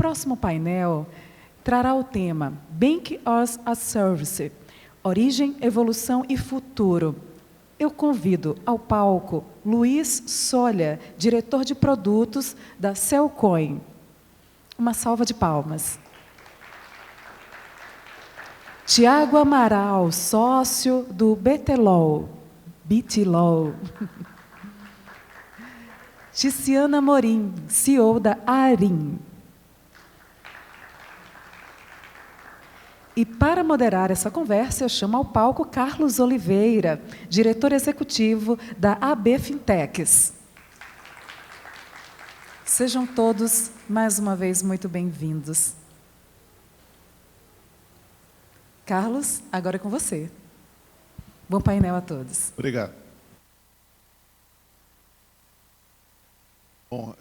próximo painel trará o tema Bank as a Service, Origem, Evolução e Futuro. Eu convido ao palco Luiz Solha, diretor de produtos da Cellcoin. Uma salva de palmas. Tiago Amaral, sócio do BTLOL. Ticiana Morim, CEO da Arim. E para moderar essa conversa, eu chamo ao palco Carlos Oliveira, diretor executivo da AB Fintechs. Sejam todos, mais uma vez, muito bem-vindos. Carlos, agora é com você. Bom painel a todos. Obrigado. Bom,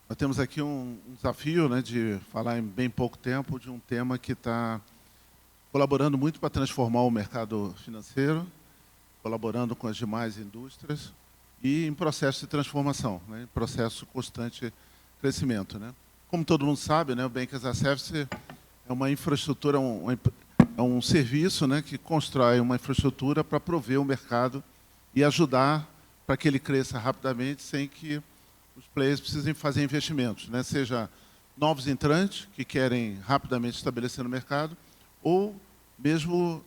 nós temos aqui um desafio, né, de falar em bem pouco tempo de um tema que está colaborando muito para transformar o mercado financeiro, colaborando com as demais indústrias e em processo de transformação, né, em processo de constante crescimento, né. Como todo mundo sabe, né, o Bank as a Service é uma infraestrutura, é um serviço, né, que constrói uma infraestrutura para prover o mercado e ajudar para que ele cresça rapidamente sem que os players precisem fazer investimentos, né, seja novos entrantes que querem rapidamente estabelecer no mercado ou mesmo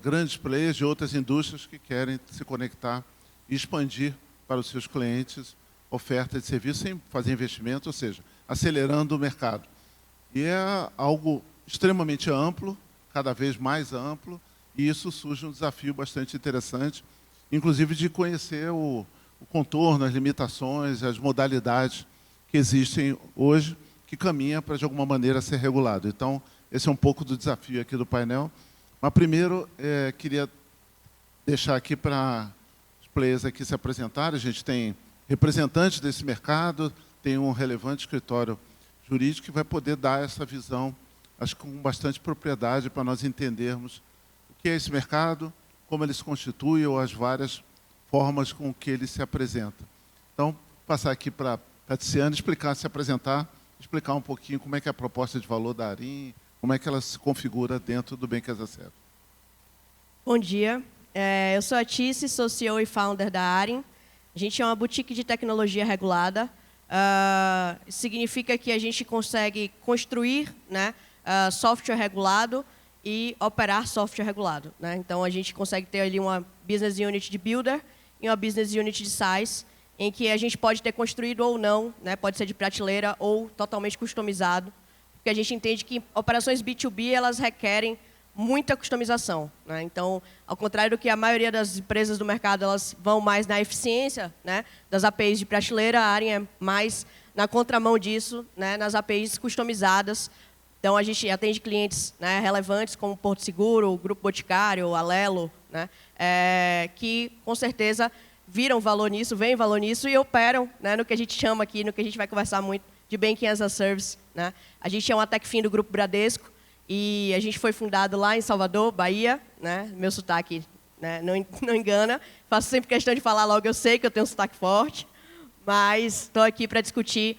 grandes players de outras indústrias que querem se conectar e expandir para os seus clientes oferta de serviço sem fazer investimento, ou seja, acelerando o mercado. E é algo extremamente amplo, cada vez mais amplo, e isso surge um desafio bastante interessante, inclusive de conhecer o contorno, as limitações, as modalidades que existem hoje, que caminha para, de alguma maneira, ser regulado. Então, esse é um pouco do desafio aqui do painel. Mas, primeiro, queria deixar aqui para os players aqui se apresentarem. A gente tem representantes desse mercado, tem um relevante escritório jurídico que vai poder dar essa visão, acho que com bastante propriedade, para nós entendermos o que é esse mercado, como ele se constitui ou as várias formas com que ele se apresenta. Então, passar aqui para a Ticiana se apresentar, explicar um pouquinho como é que é a proposta de valor da Arim, como é que ela se configura dentro do Bank as a Service. Bom dia, eu sou a Tici, sou CEO e founder da Arim. A gente é uma boutique de tecnologia regulada. Significa que a gente consegue construir, né, software regulado e operar software regulado, né? Então, a gente consegue ter ali uma business unit de builder e uma business unit de SaaS, em que a gente pode ter construído ou não, né? Pode ser de prateleira ou totalmente customizado, porque a gente entende que operações B2B elas requerem muita customização, né? Então, ao contrário do que a maioria das empresas do mercado, elas vão mais na eficiência, né, das APIs de prateleira, a Arim é mais na contramão disso, né, nas APIs customizadas. Então, a gente atende clientes, né, relevantes como Porto Seguro, o Grupo Boticário, Alelo, né, que, com certeza, viram valor nisso, veem valor nisso e operam, né, no que a gente chama aqui, no que a gente vai conversar muito, de Banking as a Service, né. A gente é uma TechFin do Grupo Bradesco e a gente foi fundado lá em Salvador, Bahia, né, meu sotaque, né, não engana, faço sempre questão de falar logo, eu sei que eu tenho um sotaque forte, mas estou aqui para discutir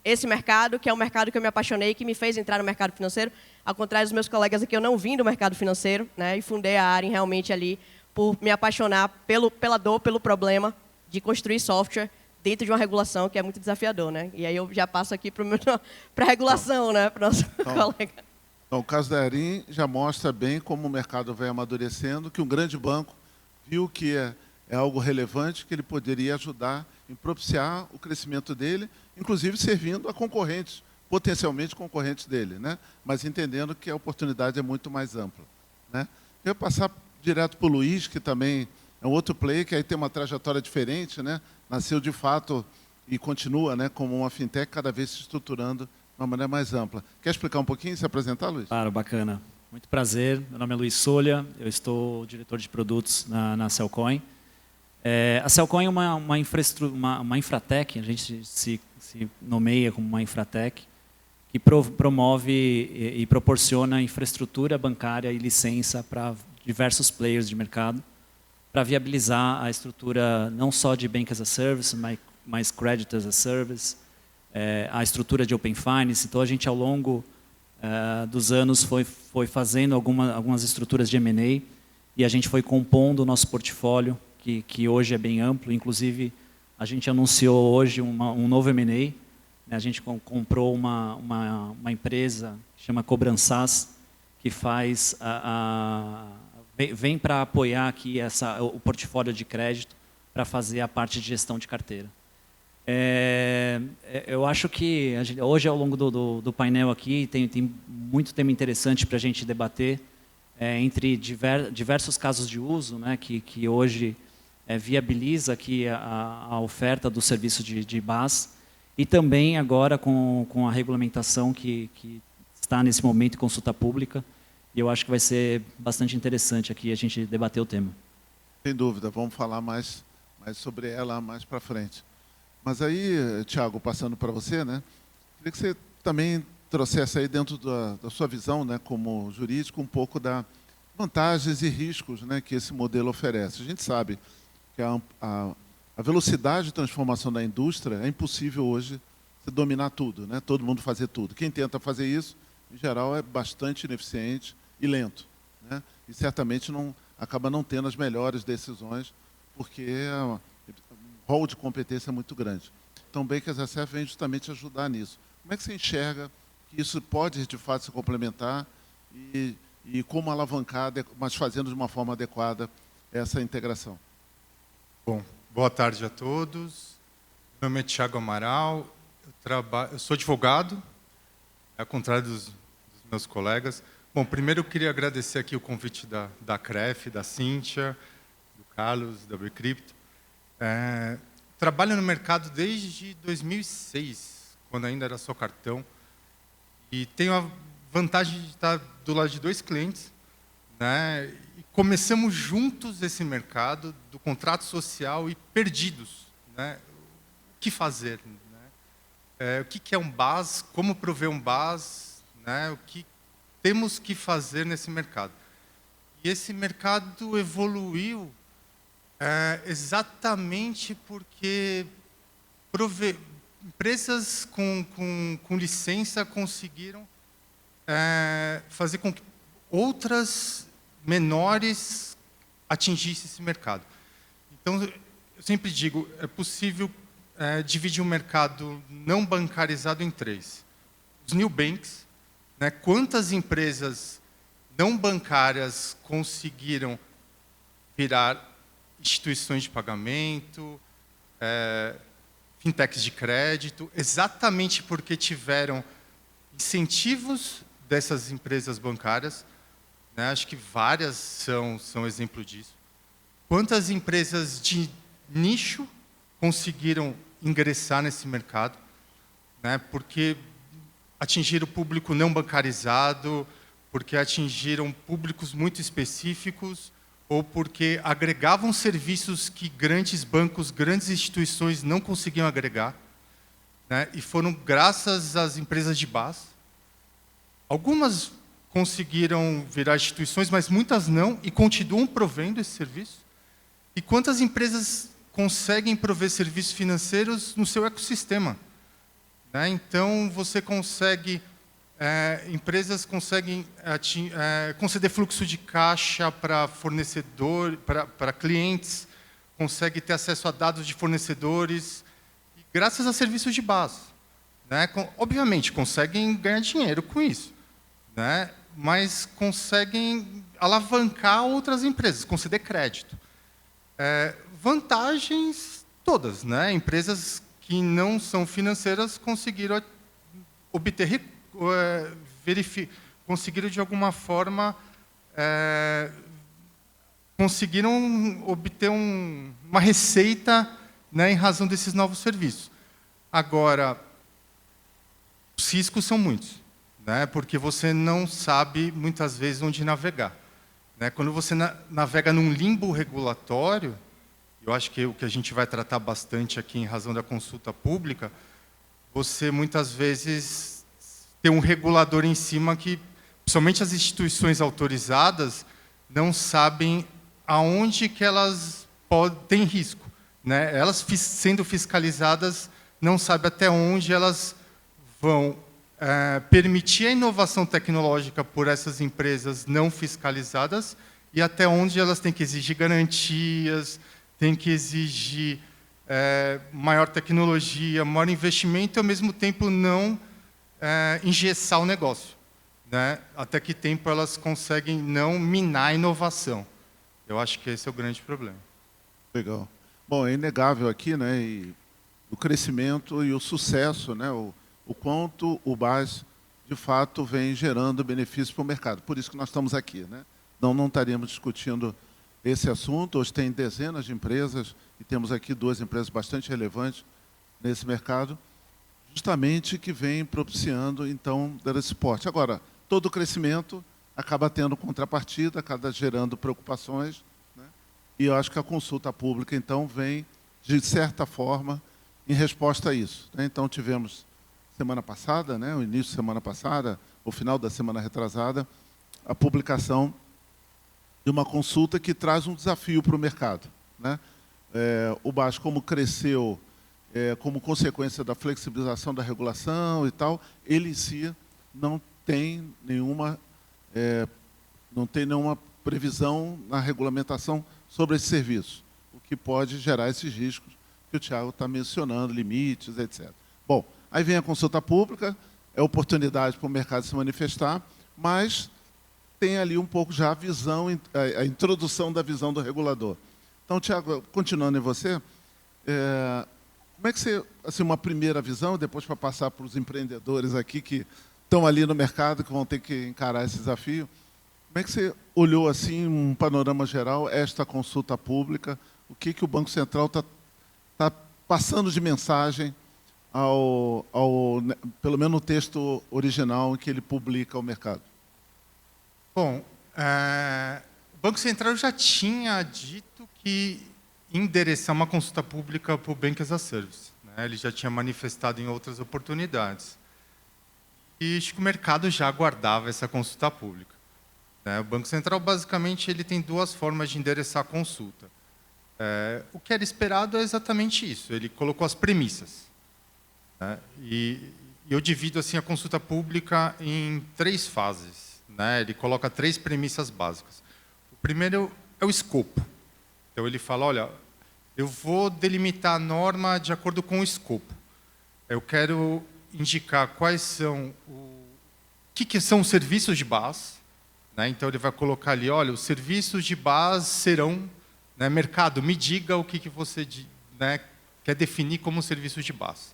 esse mercado, que é um mercado que eu me apaixonei, que me fez entrar no mercado financeiro. Ao contrário dos meus colegas aqui, eu não vim do mercado financeiro, né, e fundei a Arim realmente ali por me apaixonar pela dor, pelo problema de construir software dentro de uma regulação que é muito desafiador, né? E aí eu já passo aqui para a regulação, né, para o nosso colega. Então, o caso da Arim já mostra bem como o mercado vai amadurecendo, que um grande banco viu que é algo relevante, que ele poderia ajudar em propiciar o crescimento dele, inclusive servindo a concorrentes, potencialmente concorrentes dele, né? Mas entendendo que a oportunidade é muito mais ampla, né? Eu vou passar direto para o Luiz, que também é um outro player, que aí tem uma trajetória diferente, né? Nasceu de fato e continua, né, como uma fintech cada vez se estruturando de uma maneira mais ampla. Quer explicar um pouquinho, se apresentar, Luiz? Claro, bacana. Muito prazer, meu nome é Luiz Solha, eu estou diretor de produtos na Cellcoin. A Cellcoin é uma infratech, a gente se nomeia como uma infratech, que promove e proporciona infraestrutura bancária e licença para diversos players de mercado, para viabilizar a estrutura não só de Bank as a Service, mas Credit as a Service, a estrutura de Open Finance. Então, a gente, ao longo dos anos, foi fazendo algumas estruturas de M&A e a gente foi compondo o nosso portfólio, que hoje é bem amplo. Inclusive, a gente anunciou hoje um novo M&A. A gente comprou uma empresa que chama Cobranças, que vem para apoiar aqui o portfólio de crédito para fazer a parte de gestão de carteira. Eu acho que hoje, ao longo do painel aqui, tem muito tema interessante para a gente debater, entre diversos casos de uso, né, que hoje viabiliza aqui a oferta do serviço de BaaS, e também agora com a regulamentação que está nesse momento em consulta pública, e eu acho que vai ser bastante interessante aqui a gente debater o tema. Sem dúvida, vamos falar mais sobre ela mais para frente. Mas aí, Thiago, passando para você, né, queria que você também trouxesse aí dentro da sua visão, né, como jurídico, um pouco das vantagens e riscos, né, que esse modelo oferece. A gente sabe que a velocidade de transformação da indústria é impossível hoje você dominar tudo, né, todo mundo fazer tudo. Quem tenta fazer isso, em geral, é bastante ineficiente e lento, né, e certamente acaba não tendo as melhores decisões, porque o rol de competência é muito grande. Então, o Bankers SF vem justamente ajudar nisso. Como é que você enxerga que isso pode, de fato, se complementar e como alavancar, mas fazendo de uma forma adequada essa integração? Bom, boa tarde a todos. Meu nome é Thiago Amaral, eu sou advogado, ao contrário dos meus colegas. Bom, primeiro eu queria agradecer aqui o convite da CREF, da Cíntia, do Carlos, da Bcrypto. Trabalho no mercado desde 2006, quando ainda era só cartão, e tenho a vantagem de estar do lado de 2 clientes, né? E começamos juntos esse mercado do contrato social e perdidos, né? O que fazer, né? O que é um BaaS, como prover um BaaS, né? O que temos que fazer nesse mercado. E esse mercado evoluiu exatamente porque empresas com licença conseguiram fazer com que outras menores atingissem esse mercado. Então, eu sempre digo, é possível dividir o mercado não bancarizado em 3. Os new banks, né, quantas empresas não bancárias conseguiram virar instituições de pagamento, fintechs de crédito, exatamente porque tiveram incentivos dessas empresas bancárias, né? Acho que várias são exemplo disso. Quantas empresas de nicho conseguiram ingressar nesse mercado, né? Porque atingiram o público não bancarizado, porque atingiram públicos muito específicos, ou porque agregavam serviços que grandes bancos, grandes instituições não conseguiam agregar, né? E foram graças às empresas de BaaS. Algumas conseguiram virar instituições, mas muitas não, e continuam provendo esse serviço. E quantas empresas conseguem prover serviços financeiros no seu ecossistema, né? Então, você consegue... empresas conseguem conceder fluxo de caixa para fornecedor, para clientes, conseguem ter acesso a dados de fornecedores, e graças a serviços de BaaS, né? Obviamente, conseguem ganhar dinheiro com isso, né? Mas conseguem alavancar outras empresas, conceder crédito. Vantagens todas, né? Empresas que não são financeiras conseguiram obter recursos, conseguiram de alguma forma conseguiram obter uma receita, né, em razão desses novos serviços. Agora, os riscos são muitos, né, porque você não sabe muitas vezes onde navegar, né? Quando você navega num limbo regulatório, eu acho que é o que a gente vai tratar bastante aqui em razão da consulta pública, você muitas vezes tem um regulador em cima que, principalmente as instituições autorizadas, não sabem aonde que elas têm risco, né? Elas sendo fiscalizadas não sabe até onde elas vão permitir a inovação tecnológica por essas empresas não fiscalizadas e até onde elas têm que exigir garantias, têm que exigir maior tecnologia, maior investimento e, ao mesmo tempo, não engessar o negócio, né? Até que tempo elas conseguem não minar a inovação. Eu acho que esse é o grande problema. Legal. Bom, é inegável aqui, né, e o crescimento e o sucesso, né, o quanto o BAS, de fato, vem gerando benefícios para o mercado. Por isso que nós estamos aqui, né? Não estaríamos discutindo esse assunto. Hoje tem dezenas de empresas, e temos aqui 2 empresas bastante relevantes nesse mercado, justamente que vem propiciando, então, esse suporte. Agora, todo crescimento acaba tendo contrapartida, acaba gerando preocupações, né? E eu acho que a consulta pública, então, vem, de certa forma, em resposta a isso, né? Então, tivemos, semana passada, né, o início da semana passada, o final da semana retrasada, a publicação de uma consulta que traz um desafio para o mercado, né? O BAS, como cresceu como consequência da flexibilização da regulação e tal, ele em si não tem nenhuma previsão na regulamentação sobre esse serviço, o que pode gerar esses riscos que o Thiago está mencionando, limites, etc. Bom, aí vem a consulta pública, é oportunidade para o mercado se manifestar, mas tem ali um pouco já a visão, a introdução da visão do regulador. Então, Thiago, continuando em você, como é que você, assim, uma primeira visão, depois para passar para os empreendedores aqui que estão ali no mercado, que vão ter que encarar esse desafio, como é que você olhou, assim, um panorama geral, esta consulta pública, o que o Banco Central está passando de mensagem pelo menos no texto original em que ele publica ao mercado? Bom, o Banco Central já tinha dito que ia endereçar uma consulta pública para o Bank as a Service, né? Ele já tinha manifestado em outras oportunidades. E acho que o mercado já aguardava essa consulta pública, né? O Banco Central, basicamente, ele tem 2 formas de endereçar a consulta. O que era esperado é exatamente isso. Ele colocou as premissas, né? E eu divido assim, a consulta pública em 3 fases, né? Ele coloca 3 premissas básicas. O primeiro é o escopo. Então, ele fala, olha, eu vou delimitar a norma de acordo com o escopo. Eu quero indicar quais são o que são os serviços de base, né? Então, ele vai colocar ali, olha, os serviços de base serão, né, mercado, me diga o que você, né, quer definir como serviços de base.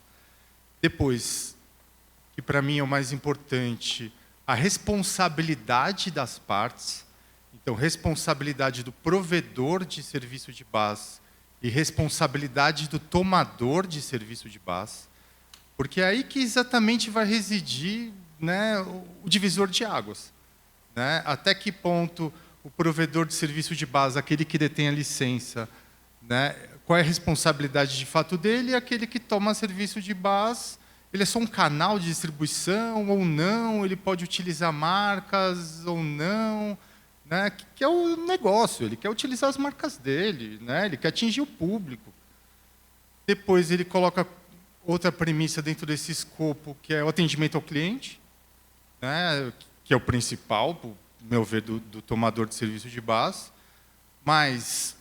Depois, que para mim é o mais importante, a responsabilidade das partes. Então, responsabilidade do provedor de serviço de base e responsabilidade do tomador de serviço de base, porque é aí que exatamente vai residir, né, o divisor de águas, né? Até que ponto o provedor de serviço de base, aquele que detém a licença, né, qual é a responsabilidade de fato dele, e aquele que toma serviço de base, ele é só um canal de distribuição ou não, ele pode utilizar marcas ou não, né, que é o negócio, ele quer utilizar as marcas dele, né, ele quer atingir o público. Depois ele coloca outra premissa dentro desse escopo, que é o atendimento ao cliente, né, que é o principal, no meu ver, do tomador de serviço de base, mas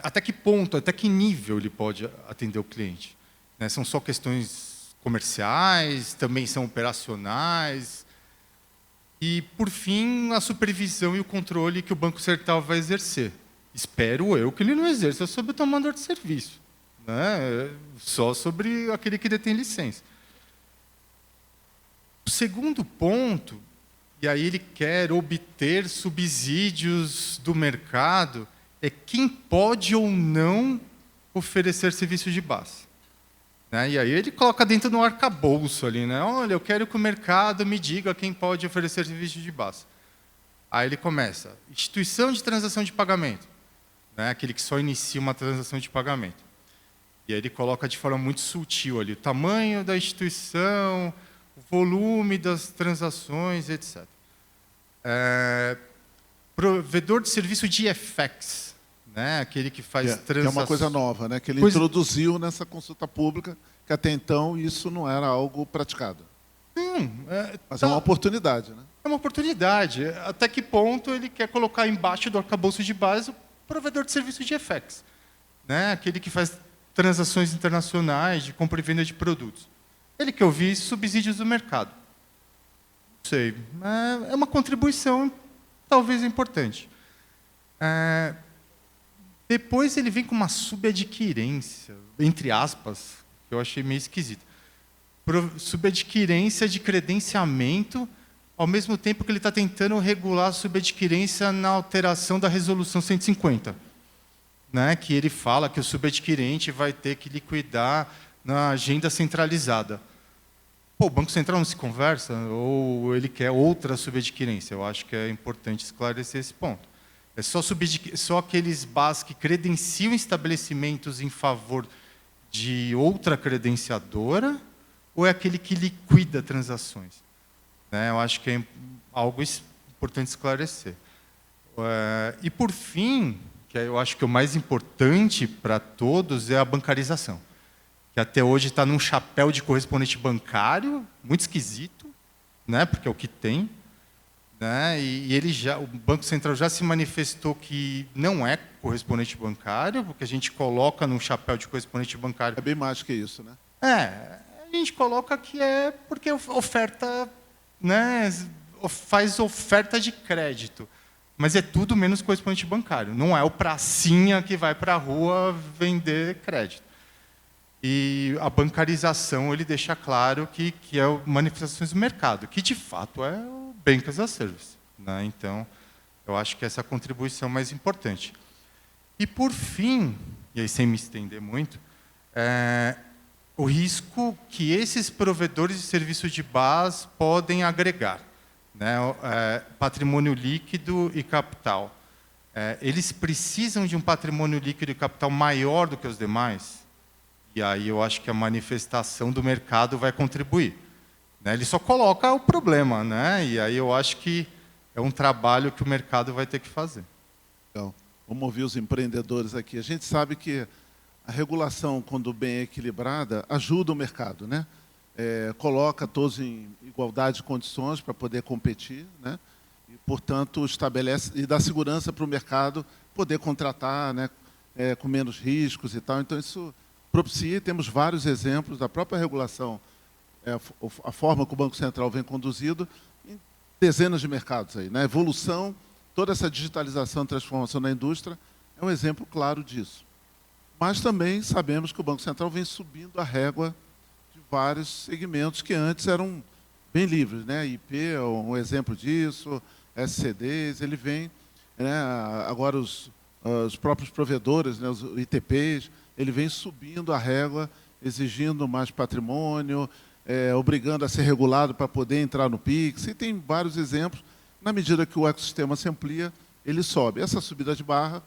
até que ponto, até que nível ele pode atender o cliente, né? São só questões comerciais, também são operacionais. E, por fim, a supervisão e o controle que o Banco Central vai exercer. Espero eu que ele não exerça sobre o tomador de serviço, né? Só sobre aquele que detém licença. O segundo ponto, e aí ele quer obter subsídios do mercado, é quem pode ou não oferecer serviço de base, né? E aí ele coloca dentro do arcabouço ali, né? Olha, eu quero que o mercado me diga quem pode oferecer serviço de base. Aí ele começa, instituição de transação de pagamento, né? Aquele que só inicia uma transação de pagamento. E aí ele coloca de forma muito sutil ali, o tamanho da instituição, o volume das transações, etc. Provedor de serviço de FX, né? Aquele que faz transações. Que é uma coisa nova, né? Que ele introduziu nessa consulta pública, que até então isso não era algo praticado. Mas é tá. uma oportunidade, né? É uma oportunidade. Até que ponto ele quer colocar embaixo do arcabouço de base o provedor de serviço de FX, né? Aquele que faz transações internacionais de compra e venda de produtos. Ele quer ouvir subsídios do mercado. Não sei. É uma contribuição talvez importante. Depois ele vem com uma subadquirência, entre aspas, que eu achei meio esquisito. Subadquirência de credenciamento, ao mesmo tempo que ele está tentando regular a subadquirência na alteração da resolução 150. Né? Que ele fala que o subadquirente vai ter que liquidar na agenda centralizada. Pô, o Banco Central não se conversa? Ou ele quer outra subadquirência? Eu acho que é importante esclarecer esse ponto. É só aqueles BAs que credenciam estabelecimentos em favor de outra credenciadora, ou é aquele que liquida transações? Né? Eu acho que é algo importante esclarecer. E, por fim, que eu acho que o mais importante para todos é a bancarização, que até hoje está num chapéu de correspondente bancário, muito esquisito, né? Porque é o que tem. Né? E o Banco Central já se manifestou que não é correspondente bancário, porque a gente coloca num chapéu de correspondente bancário. É bem mais que isso, né? A gente coloca que é porque oferta, né, faz oferta de crédito, mas é tudo menos correspondente bancário. Não é o pracinha que vai para a rua vender crédito. E a bancarização ele deixa claro que é manifestações do mercado, que de fato é o Bank as a Service. Né? Então, eu acho que essa é a contribuição mais importante. E por fim, e aí sem me estender muito, o risco que esses provedores de serviço de base podem agregar. Né? Patrimônio líquido e capital. Eles precisam de um patrimônio líquido e capital maior do que os demais? E aí eu acho que a manifestação do mercado vai contribuir. Né? Ele só coloca o problema, né? E aí eu acho que é um trabalho que o mercado vai ter que fazer. Então, vamos ouvir os empreendedores aqui. A gente sabe que a regulação, quando bem equilibrada, ajuda o mercado, né? Coloca todos em igualdade de condições para poder competir, né? E, portanto, estabelece e dá segurança para o mercado poder contratar, né? Com menos riscos e tal. Então, isso propicia, temos vários exemplos da própria regulação, a forma que o Banco Central vem conduzido em dezenas de mercados aí, né? Evolução, toda essa digitalização e transformação na indústria é um exemplo claro disso. Mas também sabemos que o Banco Central vem subindo a régua de vários segmentos que antes eram bem livres, né? IP é um exemplo disso, SCDs, ele vem, né? Agora os próprios provedores, né? Os ITPs, ele vem subindo a régua, exigindo mais patrimônio, obrigando a ser regulado para poder entrar no PIX, e tem vários exemplos. Na medida que o ecossistema se amplia, ele sobe. Essa subida de barra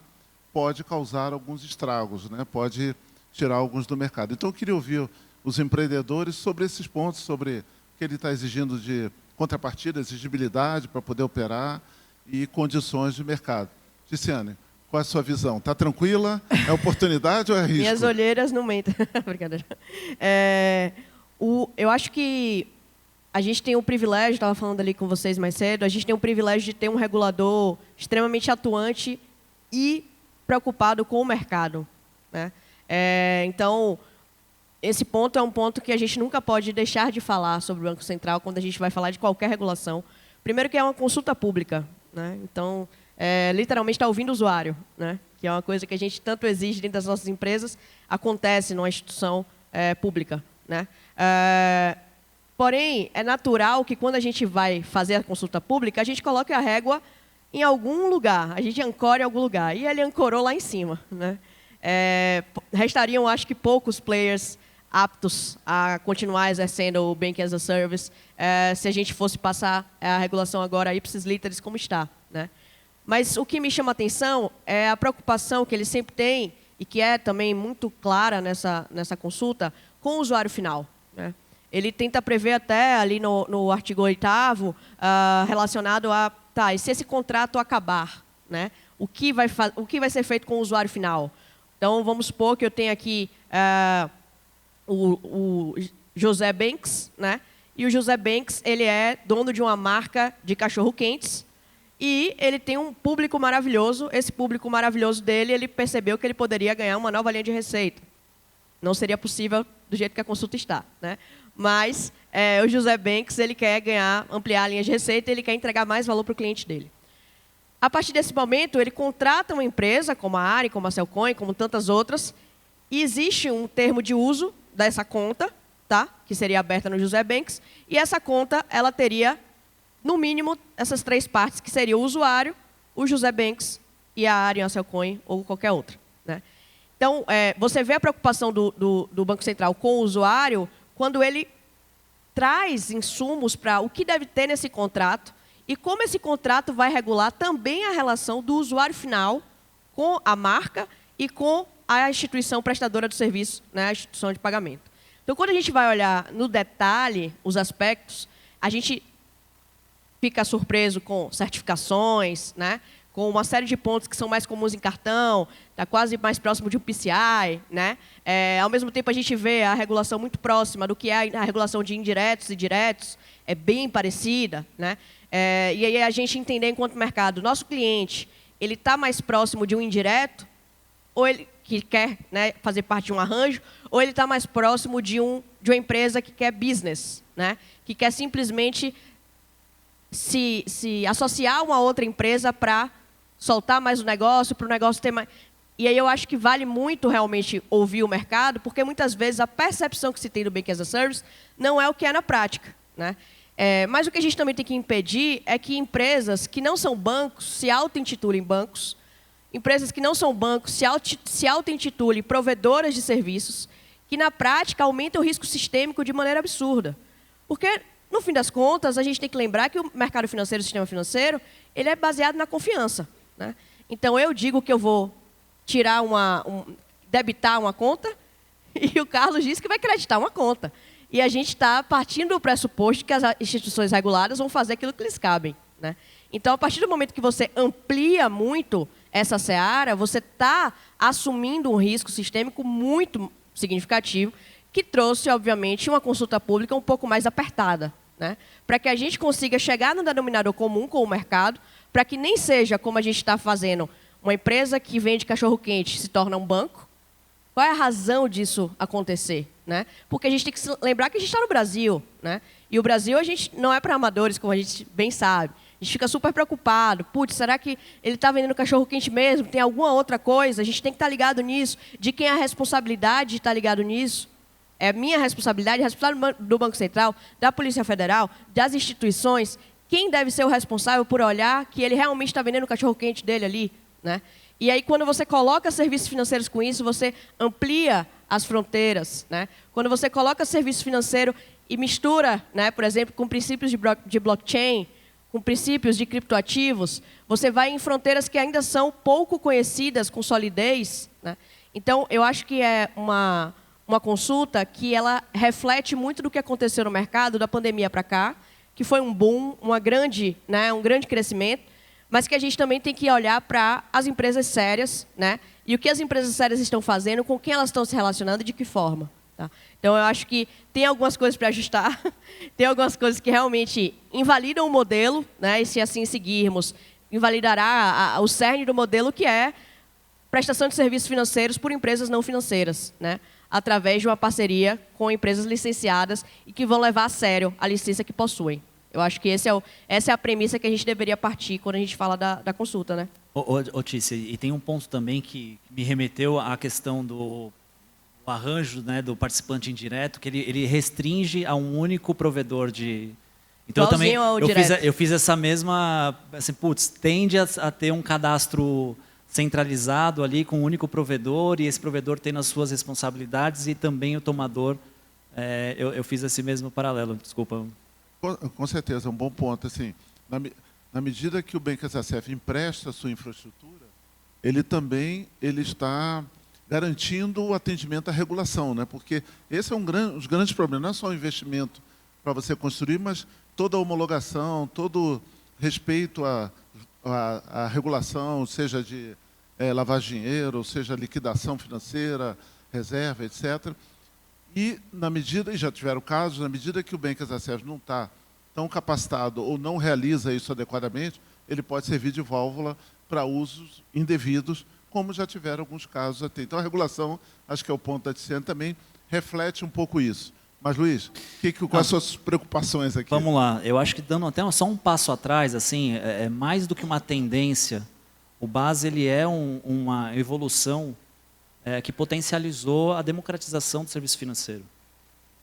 pode causar alguns estragos, né? Pode tirar alguns do mercado. Então, eu queria ouvir os empreendedores sobre esses pontos, sobre o que ele está exigindo de contrapartida, exigibilidade para poder operar e condições de mercado. Ticiane, qual é a sua visão? Está tranquila? É oportunidade ou é risco? Minhas olheiras não mentem. Brincadeira. Eu acho que a gente tem o privilégio, estava falando ali com vocês mais cedo, a gente tem o privilégio de ter um regulador extremamente atuante e preocupado com o mercado. Né? Então, esse ponto é um ponto que a gente nunca pode deixar de falar sobre o Banco Central quando a gente vai falar de qualquer regulação. Primeiro que é uma consulta pública. Né? Então, literalmente está ouvindo o usuário, né? Que é uma coisa que a gente tanto exige dentro das nossas empresas, acontece numa instituição pública. Né? Porém, é natural que quando a gente vai fazer a consulta pública, a gente coloque a régua em algum lugar, a gente ancore em algum lugar. E ele ancorou lá em cima. Né? Restariam, acho que, poucos players aptos a continuar exercendo o Banking as a Service se a gente fosse passar a regulação agora ipsis literis como está. Né? Mas o que me chama a atenção é a preocupação que ele sempre tem, e que é também muito clara nessa consulta, com o usuário final. Né? Ele tenta prever até ali no artigo 8º, relacionado a, e se esse contrato acabar, né? O que vai ser feito com o usuário final? Então, vamos supor que eu tenho aqui o José Banks, né? E o José Banks, ele é dono de uma marca de cachorro-quentes e ele tem um público maravilhoso. Esse público maravilhoso dele, ele percebeu que ele poderia ganhar uma nova linha de receita. Não seria possível do jeito que a consulta está, né? Mas o José Banks, ele quer ampliar a linha de receita, ele quer entregar mais valor para o cliente dele. A partir desse momento, ele contrata uma empresa, como a Ari, como a Cellcoin, como tantas outras, e existe um termo de uso dessa conta, tá? Que seria aberta no José Banks, e essa conta ela teria, no mínimo, essas 3 partes, que seria o usuário, o José Banks e a Ari, a Cellcoin ou qualquer outra, né? Então, você vê a preocupação do Banco Central com o usuário quando ele traz insumos para o que deve ter nesse contrato e como esse contrato vai regular também a relação do usuário final com a marca e com a instituição prestadora do serviço, né, a instituição de pagamento. Então, quando a gente vai olhar no detalhe os aspectos, a gente fica surpreso com certificações, né, com uma série de pontos que são mais comuns em cartão, está quase mais próximo de um PCI, né? Ao mesmo tempo, a gente vê a regulação muito próxima do que é a regulação de indiretos e diretos, é bem parecida, né? E aí a gente entender enquanto mercado, nosso cliente, ele está mais próximo de um indireto, ou ele que quer, né, fazer parte de um arranjo, ou ele está mais próximo de uma empresa que quer business, né? Que quer simplesmente se associar a uma outra empresa para soltar mais o negócio, para o negócio ter mais... E aí eu acho que vale muito realmente ouvir o mercado, porque muitas vezes a percepção que se tem do Banking as a Service não é o que é na prática, né? Mas o que a gente também tem que impedir é que empresas que não são bancos se auto-intitulem bancos, empresas que não são bancos se auto-intitulem provedoras de serviços, que na prática aumentam o risco sistêmico de maneira absurda. Porque, no fim das contas, a gente tem que lembrar que o mercado financeiro, o sistema financeiro, ele é baseado na confiança, né? Então, eu digo que eu vou tirar debitar uma conta e o Carlos diz que vai creditar uma conta. E a gente está partindo do pressuposto que as instituições reguladas vão fazer aquilo que lhes cabem, né? Então, a partir do momento que você amplia muito essa seara, você está assumindo um risco sistêmico muito significativo, que trouxe, obviamente, uma consulta pública um pouco mais apertada, né? Para que a gente consiga chegar no denominador comum com o mercado, para que nem seja como a gente está fazendo, uma empresa que vende cachorro-quente se torna um banco. Qual é a razão disso acontecer, né? Porque a gente tem que lembrar que a gente está no Brasil, né? E o Brasil a gente não é para amadores, como a gente bem sabe. A gente fica super preocupado. Putz, será que ele está vendendo cachorro-quente mesmo? Tem alguma outra coisa? A gente tem que estar ligado nisso. De quem é a responsabilidade de estar ligado nisso? É minha responsabilidade, a responsabilidade do Banco Central, da Polícia Federal, das instituições. Quem deve ser o responsável por olhar que ele realmente está vendendo o cachorro-quente dele ali, né? E aí, quando você coloca serviços financeiros com isso, você amplia as fronteiras, né? Quando você coloca serviço financeiro e mistura, né, por exemplo, com princípios de blockchain, com princípios de criptoativos, você vai em fronteiras que ainda são pouco conhecidas, com solidez, né? Então, eu acho que é uma consulta que ela reflete muito do que aconteceu no mercado da pandemia para cá, que foi um boom, um grande crescimento, mas que a gente também tem que olhar para as empresas sérias, né? E o que as empresas sérias estão fazendo, com quem elas estão se relacionando e de que forma. Tá? Então, eu acho que tem algumas coisas para ajustar, tem algumas coisas que realmente invalidam o modelo, né? E se assim seguirmos, invalidará o cerne do modelo, que é prestação de serviços financeiros por empresas não financeiras, né? Através de uma parceria com empresas licenciadas e que vão levar a sério a licença que possuem. Eu acho que essa é a premissa que a gente deveria partir quando a gente fala da consulta, né? Tícia, e tem um ponto também que me remeteu à questão do arranjo, né, do participante indireto, que ele restringe a um único provedor de... Então, eu fiz essa mesma... Assim, putz, tende a ter um cadastro centralizado ali com um único provedor, e esse provedor tendo as suas responsabilidades e também o tomador. Eu fiz esse mesmo paralelo, desculpa. Com certeza, é um bom ponto. Assim, na medida que o Banking as a Service empresta a sua infraestrutura, ele também está garantindo o atendimento à regulação, né? Porque esse é os grandes problemas. Não é só o investimento para você construir, mas toda a homologação, todo respeito à regulação, seja de lavagem de dinheiro, seja liquidação financeira, reserva, etc. E, na medida, e já tiveram casos, na medida que o Bank as a Service não está tão capacitado ou não realiza isso adequadamente, ele pode servir de válvula para usos indevidos, como já tiveram alguns casos até. Então, a regulação, acho que é o ponto da Tiziane, também reflete um pouco isso. Mas, Luiz, quais são as suas preocupações aqui? Vamos lá. Eu acho que dando até só um passo atrás, assim, é mais do que uma tendência. O BaaS ele é uma evolução que potencializou a democratização do serviço financeiro.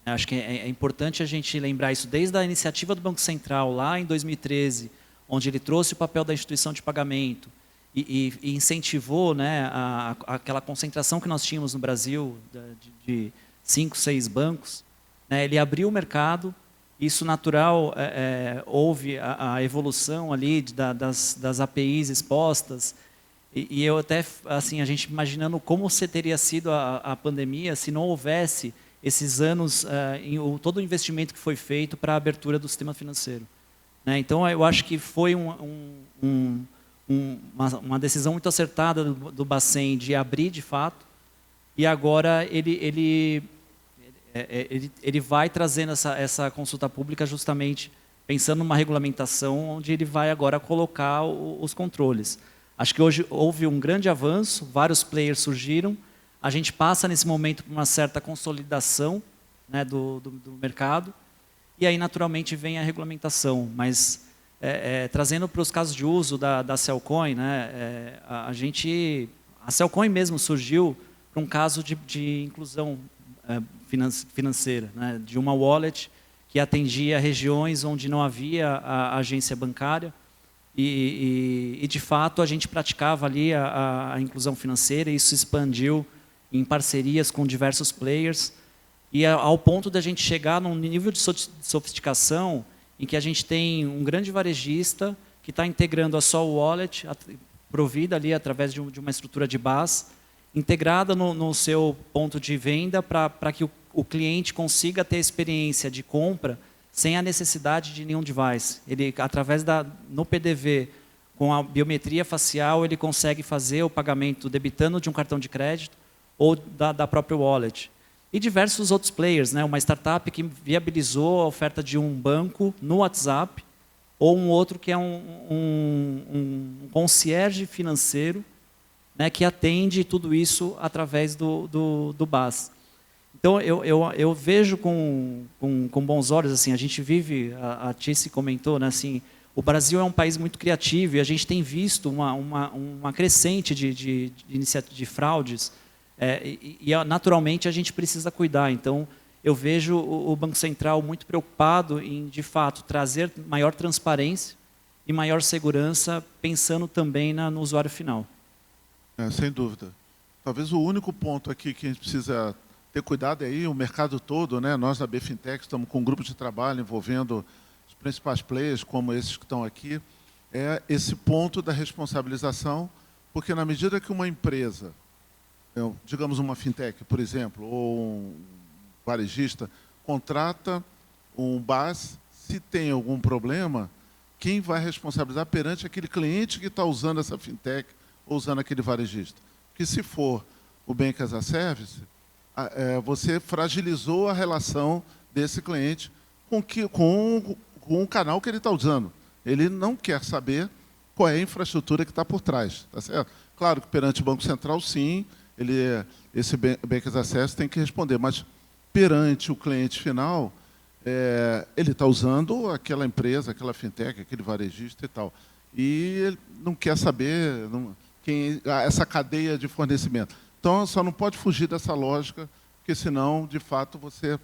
Acho que é importante a gente lembrar isso desde a iniciativa do Banco Central, lá em 2013, onde ele trouxe o papel da instituição de pagamento e incentivou, né, aquela concentração que nós tínhamos no Brasil de 5, 6 bancos. Né, ele abriu o mercado, isso natural, houve a evolução ali das APIs expostas, e eu até, assim, a gente imaginando como teria sido a pandemia se não houvesse esses anos, todo o investimento que foi feito para a abertura do sistema financeiro. Né? Então, eu acho que foi uma decisão muito acertada do Bacen de abrir de fato, e agora ele vai trazendo essa consulta pública justamente pensando numa regulamentação onde ele vai agora colocar os controles. Acho que hoje houve um grande avanço, vários players surgiram, a gente passa nesse momento por uma certa consolidação, né, do mercado, e aí naturalmente vem a regulamentação. Mas trazendo para os casos de uso da Cellcoin, né, a Cellcoin mesmo surgiu para um caso de inclusão financeira, né, de uma wallet que atendia regiões onde não havia a agência bancária e de fato a gente praticava ali a inclusão financeira, e isso expandiu em parcerias com diversos players, e ao ponto da gente chegar num nível de sofisticação em que a gente tem um grande varejista que está integrando a sua wallet, provida ali através de uma estrutura de BaaS, integrada no seu ponto de venda para que o cliente consiga ter a experiência de compra sem a necessidade de nenhum device. Ele, através no PDV, com a biometria facial, ele consegue fazer o pagamento debitando de um cartão de crédito ou da própria wallet. E diversos outros players, né? Uma startup que viabilizou a oferta de um banco no WhatsApp, ou um outro que é um concierge financeiro, né, que atende tudo isso através do BaaS. Então, eu vejo com bons olhos, assim, a gente vive, a Tice comentou, né, assim, o Brasil é um país muito criativo e a gente tem visto uma crescente de fraudes, e naturalmente a gente precisa cuidar. Então, eu vejo o Banco Central muito preocupado em, de fato, trazer maior transparência e maior segurança, pensando também no usuário final. Sem dúvida. Talvez o único ponto aqui que a gente precisa ter cuidado é aí, o mercado todo, né? Nós da BFintech estamos com um grupo de trabalho envolvendo os principais players, como esses que estão aqui, é esse ponto da responsabilização, porque na medida que uma empresa, digamos uma fintech, por exemplo, ou um varejista, contrata um BaaS, se tem algum problema, quem vai responsabilizar perante aquele cliente que está usando essa fintech ou usando aquele varejista? Porque se for o Bank as a Service, você fragilizou a relação desse cliente com o canal que ele está usando. Ele não quer saber qual é a infraestrutura que está por trás. Tá certo? Claro que perante o Banco Central, sim, esse Bank as a Service tem que responder, mas perante o cliente final, ele está usando aquela empresa, aquela fintech, aquele varejista e tal. E ele não quer saber essa cadeia de fornecimento. Então, só não pode fugir dessa lógica, porque senão, de fato, você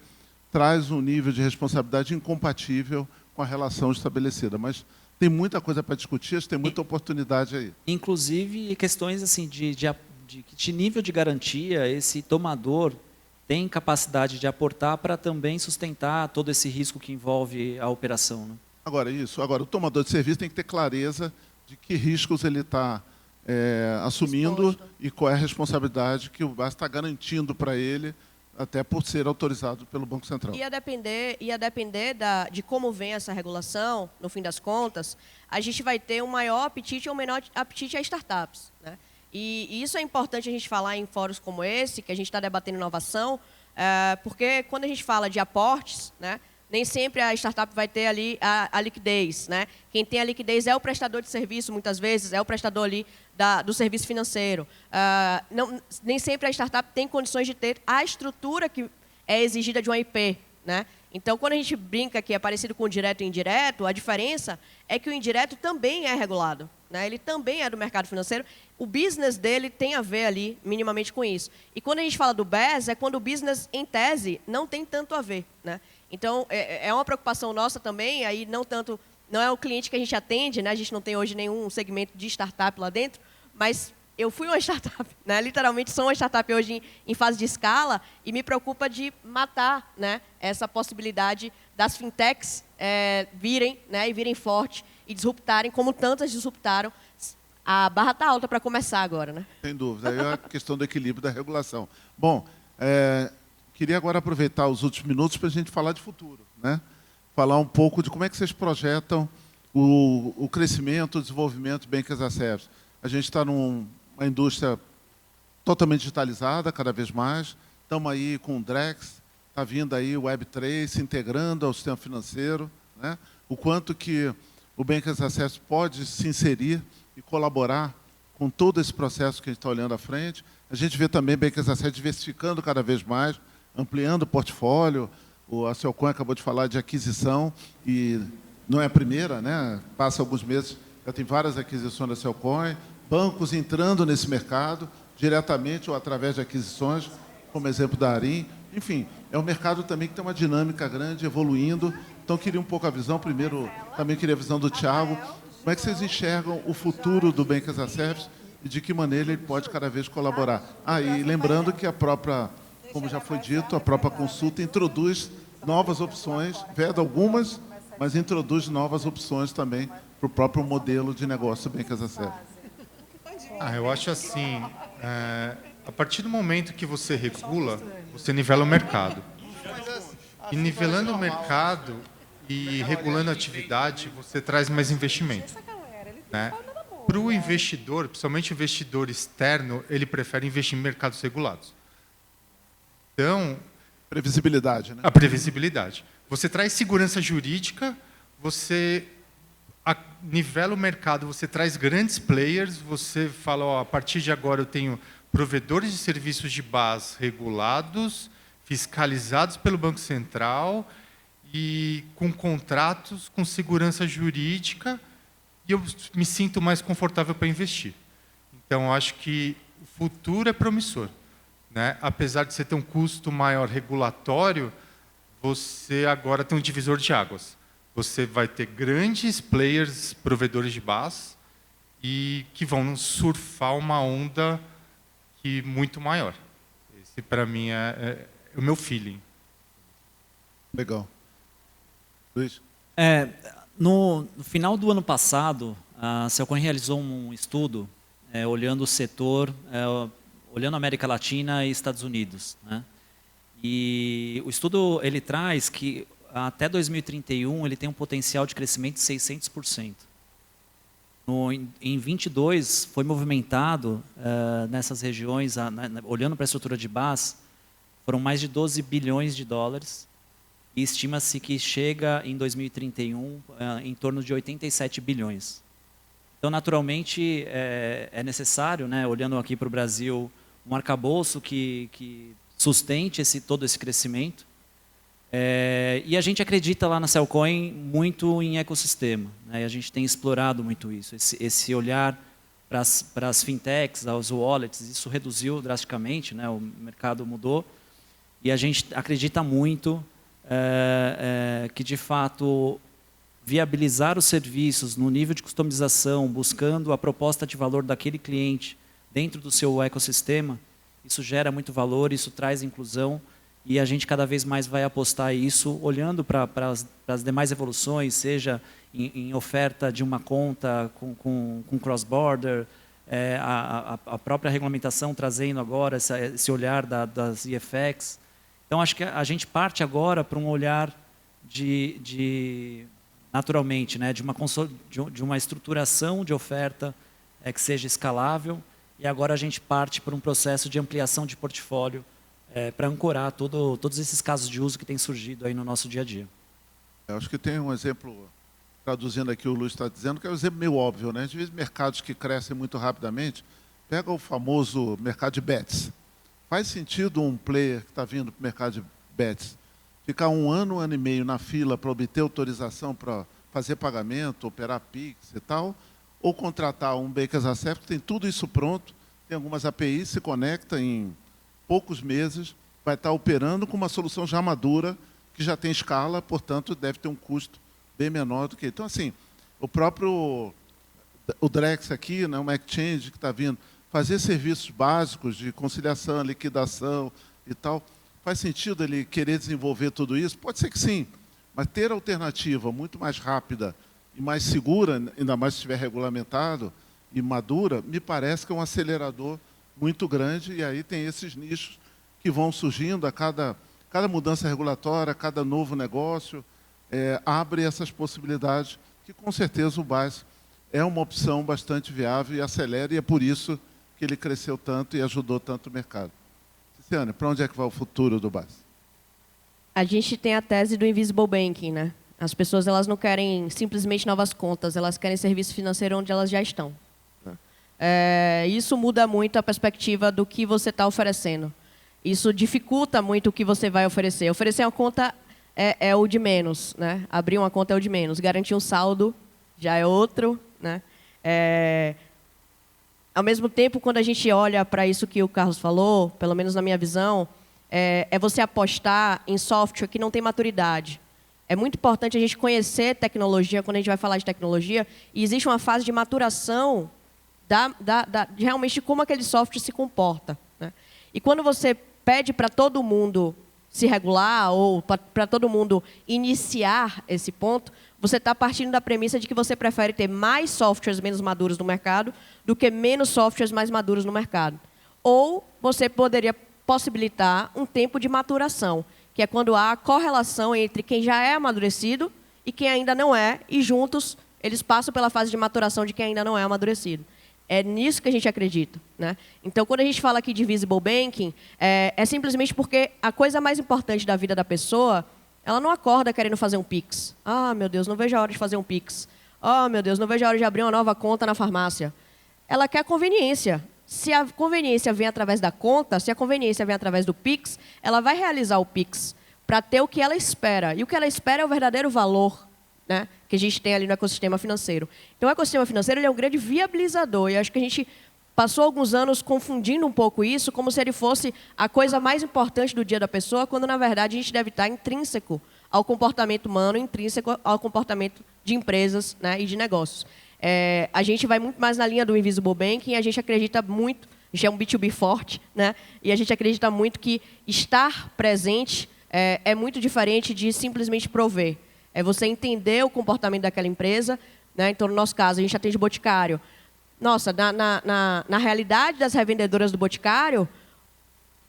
traz um nível de responsabilidade incompatível com a relação estabelecida. Mas tem muita coisa para discutir, tem muita oportunidade aí. Inclusive, questões assim, de nível de garantia esse tomador tem capacidade de aportar para também sustentar todo esse risco que envolve a operação. Né? Agora, o tomador de serviço tem que ter clareza de que riscos ele está assumindo exposto, e qual é a responsabilidade que o BaaS está garantindo para ele, até por ser autorizado pelo Banco Central. Ia depender de como vem essa regulação, no fim das contas, a gente vai ter um maior apetite ou um menor apetite a startups. Né? E isso é importante a gente falar em fóruns como esse, que a gente está debatendo inovação, porque quando a gente fala de aportes, né, nem sempre a startup vai ter ali a liquidez, né? Quem tem a liquidez é o prestador de serviço, muitas vezes, é o prestador ali do serviço financeiro. Nem sempre a startup tem condições de ter a estrutura que é exigida de uma IP, né? Então, quando a gente brinca que é parecido com o direto e indireto, a diferença é que o indireto também é regulado, né? Ele também é do mercado financeiro. O business dele tem a ver ali, minimamente, com isso. E quando a gente fala do BES, é quando o business, em tese, não tem tanto a ver, né? Então, é uma preocupação nossa também, aí não é o cliente que a gente atende, né? A gente não tem hoje nenhum segmento de startup lá dentro, mas eu fui uma startup, né? Literalmente sou uma startup hoje em fase de escala e me preocupa de matar, né, essa possibilidade das fintechs virem, né, e virem forte e disruptarem, como tantas disruptaram. A barra está alta para começar agora, né? Sem dúvida. Aí é a questão do equilíbrio da regulação. Bom, queria agora aproveitar os últimos minutos para a gente falar de futuro, né? Falar um pouco de como é que vocês projetam o crescimento, o desenvolvimento do Bank as a Service. A gente está numa indústria totalmente digitalizada, cada vez mais. Estamos aí com o Drex, está vindo aí o Web3, se integrando ao sistema financeiro, né? O quanto que o Bank as a Service pode se inserir e colaborar com todo esse processo que a gente está olhando à frente. A gente vê também o Bank as a Service diversificando cada vez mais, ampliando o portfólio. A Cellcoin acabou de falar de aquisição e não é a primeira, né? Passa alguns meses, já tem várias aquisições da Cellcoin, bancos entrando nesse mercado, diretamente ou através de aquisições, como exemplo da Arim. Enfim, é um mercado também que tem uma dinâmica grande, evoluindo. Então, queria um pouco a visão. Primeiro, também queria a visão do Thiago. Como é que vocês enxergam o futuro do Bank as a Service e de que maneira ele pode cada vez colaborar? E lembrando que a própria, como já foi dito, a própria consulta introduz novas opções, veda algumas, mas introduz novas opções também para o próprio modelo de negócio do Bank as a Service. Eu acho assim, a partir do momento que você regula, você nivela o mercado. E nivelando o mercado e regulando a atividade, você traz mais investimento, né? Para o investidor, principalmente o investidor externo, ele prefere investir em mercados regulados. Então, previsibilidade, né? A previsibilidade. Você traz segurança jurídica, você nivela o mercado, você traz grandes players, você fala, a partir de agora eu tenho provedores de serviços de base regulados, fiscalizados pelo Banco Central e com contratos com segurança jurídica, e eu me sinto mais confortável para investir. Então, acho que o futuro é promissor, né? Apesar de você ter um custo maior regulatório, você agora tem um divisor de águas. Você vai ter grandes players, provedores de base, e que vão surfar uma onda muito maior. Esse, para mim, é o meu feeling. Legal. Luiz? No final do ano passado, a Cellcoin realizou um estudo olhando o setor, olhando a América Latina e Estados Unidos, né? E o estudo ele traz que até 2031 ele tem um potencial de crescimento de 600%. Em 22 foi movimentado nessas regiões, olhando para a estrutura de base, foram mais de 12 bilhões de dólares e estima-se que chega em 2031 em torno de 87 bilhões. Então, naturalmente, é necessário, né, olhando aqui para o Brasil, um arcabouço que sustente todo esse crescimento. E a gente acredita lá na Cellcoin muito em ecossistema, né? E a gente tem explorado muito isso, esse olhar para as fintechs, aos wallets, isso reduziu drasticamente, né? O mercado mudou e a gente acredita muito que, de fato, viabilizar os serviços no nível de customização, buscando a proposta de valor daquele cliente dentro do seu ecossistema, isso gera muito valor, isso traz inclusão. E a gente cada vez mais vai apostar isso, olhando para as demais evoluções, seja em oferta de uma conta com cross-border, a própria regulamentação trazendo agora esse olhar das IFX. Então, acho que a gente parte agora para um olhar naturalmente, né, de uma estruturação de oferta que seja escalável, e agora a gente parte para um processo de ampliação de portfólio para ancorar todos esses casos de uso que têm surgido aí no nosso dia a dia. Eu acho que tem um exemplo, traduzindo aqui o Luiz está dizendo, que é um exemplo meio óbvio, né? De vezes mercados que crescem muito rapidamente, pega o famoso mercado de bets. Faz sentido um player que está vindo para o mercado de bets ficar um ano e meio na fila para obter autorização para fazer pagamento, operar Pix e tal, ou contratar um Bankers Accept, que tem tudo isso pronto, tem algumas APIs, se conecta em poucos meses, vai estar operando com uma solução já madura, que já tem escala, portanto, deve ter um custo bem menor do que... Então, assim, o Drex aqui, né, uma exchange que está vindo, fazer serviços básicos de conciliação, liquidação e tal, faz sentido ele querer desenvolver tudo isso? Pode ser que sim, mas ter alternativa muito mais rápida e mais segura, ainda mais se estiver regulamentado e madura, me parece que é um acelerador muito grande, e aí tem esses nichos que vão surgindo a cada mudança regulatória, cada novo negócio, abre essas possibilidades, que com certeza o BAS é uma opção bastante viável e acelera, e é por isso que ele cresceu tanto e ajudou tanto o mercado. Ciciane, para onde é que vai o futuro do BAS? A gente tem a tese do Invisible Banking, né? As pessoas elas não querem simplesmente novas contas, elas querem serviço financeiro onde elas já estão. Isso muda muito a perspectiva do que você está oferecendo. Isso dificulta muito o que você vai oferecer. Oferecer uma conta é o de menos, né? Abrir uma conta é o de menos. Garantir um saldo já é outro, né? Ao mesmo tempo, quando a gente olha para isso que o Carlos falou, pelo menos na minha visão, é você apostar em software que não tem maturidade. É muito importante a gente conhecer tecnologia, quando a gente vai falar de tecnologia, e existe uma fase de maturação de realmente como aquele software se comporta, né? E quando você pede para todo mundo se regular ou para todo mundo iniciar esse ponto, você está partindo da premissa de que você prefere ter mais softwares menos maduros no mercado do que menos softwares mais maduros no mercado. Ou você poderia possibilitar um tempo de maturação, que é quando há a correlação entre quem já é amadurecido e quem ainda não é, e juntos eles passam pela fase de maturação de quem ainda não é amadurecido. É nisso que a gente acredita, né? Então, quando a gente fala aqui de Visible Banking, é simplesmente porque a coisa mais importante da vida da pessoa, ela não acorda querendo fazer um Pix. Ah, meu Deus, não vejo a hora de fazer um Pix. Oh, meu Deus, não vejo a hora de abrir uma nova conta na farmácia. Ela quer conveniência. Se a conveniência vem através da conta, se a conveniência vem através do Pix, ela vai realizar o Pix para ter o que ela espera. E o que ela espera é o verdadeiro valor, né, que a gente tem ali no ecossistema financeiro. Então, o ecossistema financeiro ele é um grande viabilizador. E acho que a gente passou alguns anos confundindo um pouco isso, como se ele fosse a coisa mais importante do dia da pessoa, quando, na verdade, a gente deve estar intrínseco ao comportamento humano, intrínseco ao comportamento de empresas, né, e de negócios. A gente vai muito mais na linha do Invisible Banking, a gente acredita muito, a gente é um B2B forte, né, e a gente acredita muito que estar presente é muito diferente de simplesmente prover. É você entender o comportamento daquela empresa, né? Então, no nosso caso, a gente atende Boticário. Nossa, na realidade das revendedoras do Boticário,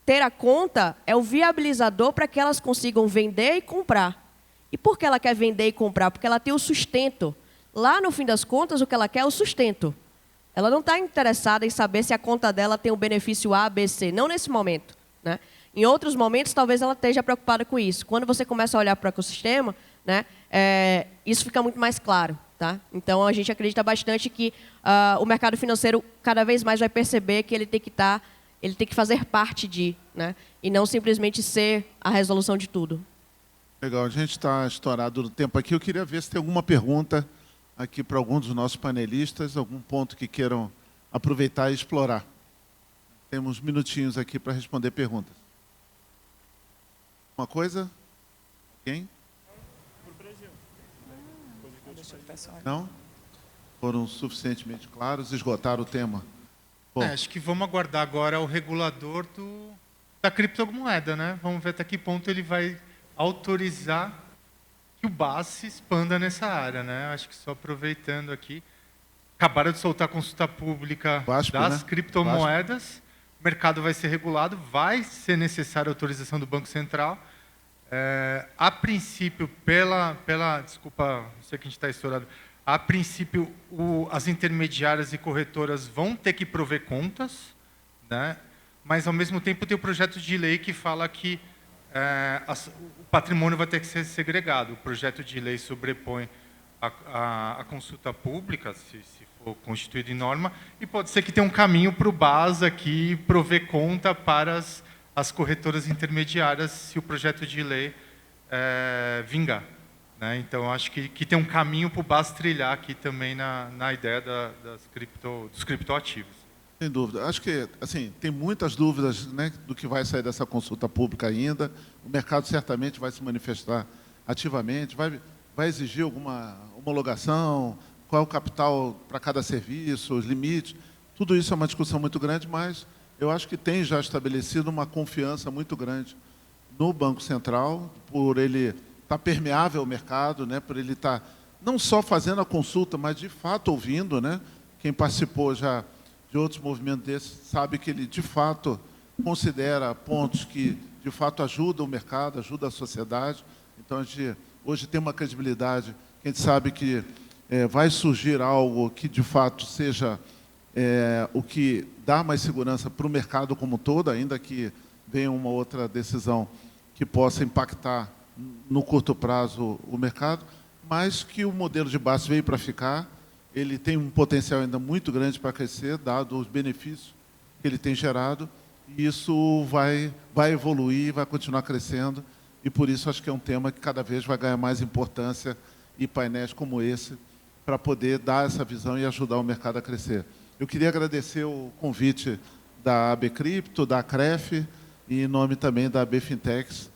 ter a conta é o viabilizador para que elas consigam vender e comprar. E por que ela quer vender e comprar? Porque ela tem o sustento. Lá, no fim das contas, o que ela quer é o sustento. Ela não está interessada em saber se a conta dela tem o benefício A, B, C. Não nesse momento, né? Em outros momentos, talvez ela esteja preocupada com isso. Quando você começa a olhar para o ecossistema, né, isso fica muito mais claro, tá? Então, a gente acredita bastante que o mercado financeiro cada vez mais vai perceber que ele tem que fazer parte né, e não simplesmente ser a resolução de tudo. Legal, a gente está estourado no tempo aqui. Eu queria ver se tem alguma pergunta aqui para algum dos nossos panelistas, algum ponto que queiram aproveitar e explorar. Temos minutinhos aqui para responder perguntas. Uma coisa? Quem? Não? Foram suficientemente claros, esgotaram o tema. Bom, acho que vamos aguardar agora o regulador da criptomoeda, né? Vamos ver até que ponto ele vai autorizar que o BAS se expanda nessa área, né? Acho que só aproveitando aqui, acabaram de soltar a consulta pública das criptomoedas, o mercado vai ser regulado, vai ser necessária a autorização do Banco Central. A princípio, desculpa, não sei que a gente está estourado. A princípio, as intermediárias e corretoras vão ter que prover contas, né? mas, ao mesmo tempo, tem o projeto de lei que fala que o patrimônio vai ter que ser segregado. O projeto de lei sobrepõe a consulta pública, se for constituído em norma, e pode ser que tenha um caminho para o BAS aqui prover conta para as corretoras intermediárias, se o projeto de lei vingar. Né? Então, acho que tem um caminho para o BAS trilhar aqui também na ideia dos criptoativos. Sem dúvida. Acho que assim, tem muitas dúvidas, né, do que vai sair dessa consulta pública ainda. O mercado certamente vai se manifestar ativamente, vai exigir alguma homologação, qual é o capital para cada serviço, os limites. Tudo isso é uma discussão muito grande, mas eu acho que tem já estabelecido uma confiança muito grande no Banco Central, por ele estar permeável ao mercado, né, por ele estar não só fazendo a consulta, mas de fato ouvindo, né? Quem participou já de outros movimentos desses sabe que ele de fato considera pontos que de fato ajudam o mercado, ajudam a sociedade. Então a gente hoje tem uma credibilidade, que a gente sabe que vai surgir algo que de fato seja o que dá mais segurança para o mercado como um todo, ainda que venha uma outra decisão que possa impactar no curto prazo o mercado, mas que o modelo de base veio para ficar. Ele tem um potencial ainda muito grande para crescer, dado os benefícios que ele tem gerado, e isso vai evoluir, vai continuar crescendo, e por isso acho que é um tema que cada vez vai ganhar mais importância, e painéis como esse, para poder dar essa visão e ajudar o mercado a crescer. Eu queria agradecer o convite da AB Cripto, da CREF, e em nome também da AB Fintechs.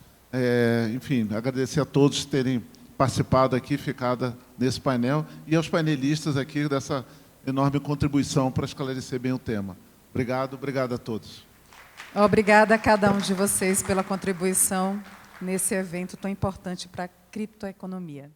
Enfim, agradecer a todos terem participado aqui, ficado nesse painel, e aos painelistas aqui dessa enorme contribuição para esclarecer bem o tema. Obrigado, obrigado a todos. Obrigada a cada um de vocês pela contribuição nesse evento tão importante para a criptoeconomia.